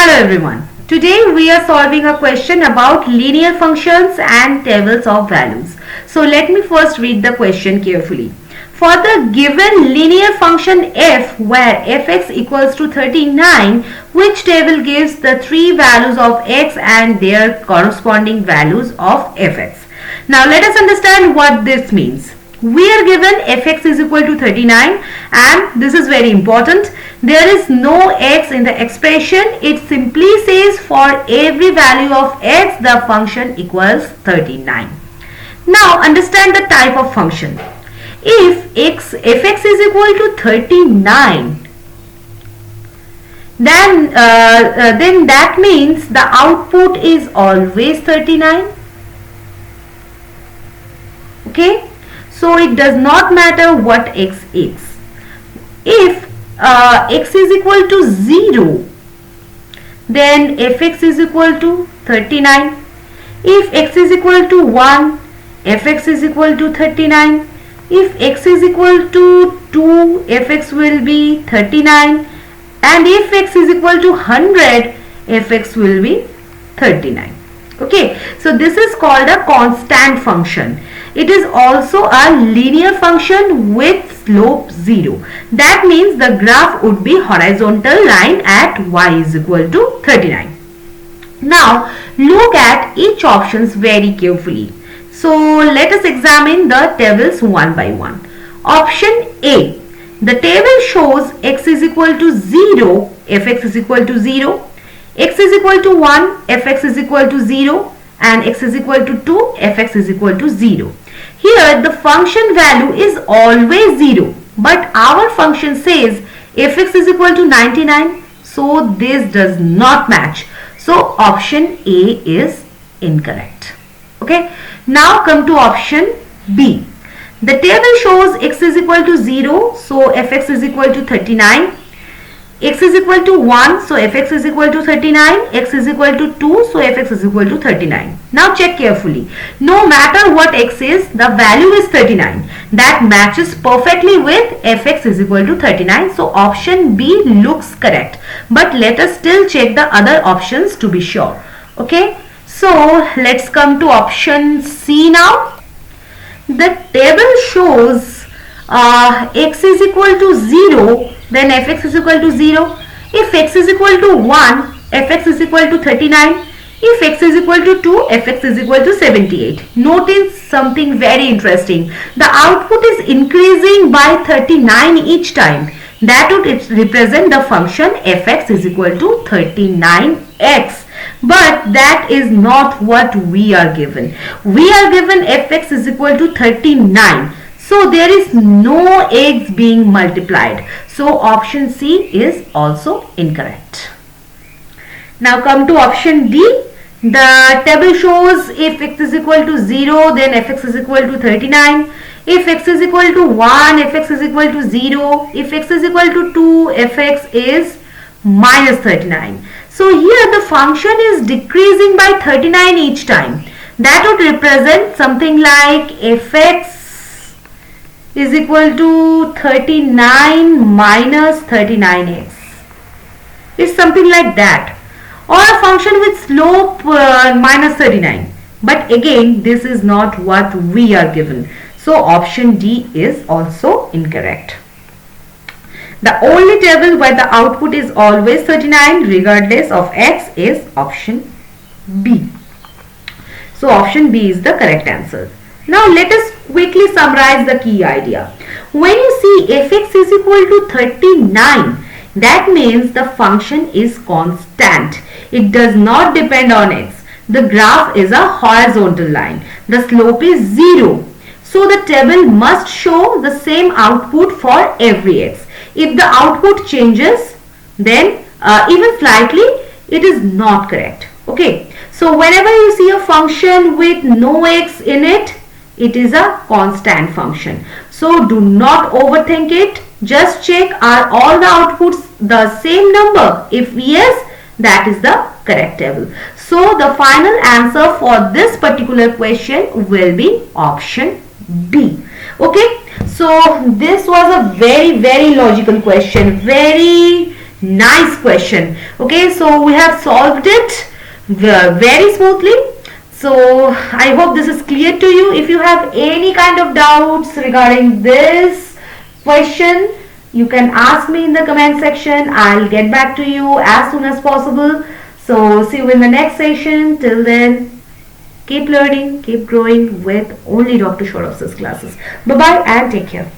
Hello everyone. Today we are solving a question about linear functions and tables of values. So let me first read the question carefully. For the given linear function f where fx equals to 39, which table gives the three values of x and their corresponding values of fx? Now let us understand what this means. We are given fx is equal to 39 and this is very important. There is no x in the expression. It simply says for every value of x the function equals 39. Now understand the type of function. If fx is equal to 39, then that means the output is always 39. Okay, so it does not matter what x is. If x is equal to 0, then fx is equal to 39. If x is equal to 1, fx is equal to 39. If x is equal to 2, fx will be 39. And if x is equal to 100, fx will be 39. Okay, so this is called a constant function. It is also a linear function with slope 0. That means the graph would be horizontal line at y is equal to 39. Now look at each options very carefully. So let us examine the tables one by one. Option A. The table shows x is equal to 0, fx is equal to 0, x is equal to 1, fx is equal to 0, and x is equal to 2, fx is equal to 0. Here the function value is always 0, but our function says fx is equal to 99, so this does not match. So option A is incorrect. Okay, now come to option B. The table shows x is equal to 0, so fx is equal to 39. X is equal to 1, so fx is equal to 39. X is equal to 2, so fx is equal to 39. Now check carefully. No matter what x is, the value is 39. That matches perfectly with fx is equal to 39. So option B looks correct. But let us still check the other options to be sure. Okay. So let's come to option C now. The table shows x is equal to 0, then fx is equal to 0. If x is equal to 1, fx is equal to 39. If x is equal to 2, fx is equal to 78. Notice something very interesting. The output is increasing by 39 each time. That would represent the function fx is equal to 39x. But that is not what we are given. We are given fx is equal to 39. So there is no x being multiplied. So option C is also incorrect. Now come to option D. The table shows if x is equal to 0, then fx is equal to 39. If x is equal to 1, fx is equal to 0. If x is equal to 2, fx is minus 39. So here the function is decreasing by 39 each time. That would represent something like fx is equal to 39 minus 39x. It's something like that. Or a function with slope minus 39. But again, this is not what we are given. So option D is also incorrect. The only table where the output is always 39 regardless of x is option B. So option B is the correct answer. Now let us quickly summarize the key idea. When you see fx is equal to 39, that means the function is constant. It does not depend on x. The graph is a horizontal line. The slope is 0. So the table must show the same output for every x. If the output changes, then even slightly, it is not correct. Okay. So whenever you see a function with no x in it, it is a constant function. So do not overthink it. Just check, are all the outputs the same number? If yes, that is the correct table. So the final answer for this particular question will be option B. Okay. So this was a very logical question, very Nice question. Okay, so we have solved it very smoothly. So I hope this is clear to you. If you have any kind of doubts regarding this question, you can ask me in the comment section. I'll get back to you as soon as possible. So see you in the next session. Till then, keep learning, keep growing with only Dr. Sourav's classes. Bye bye and take care.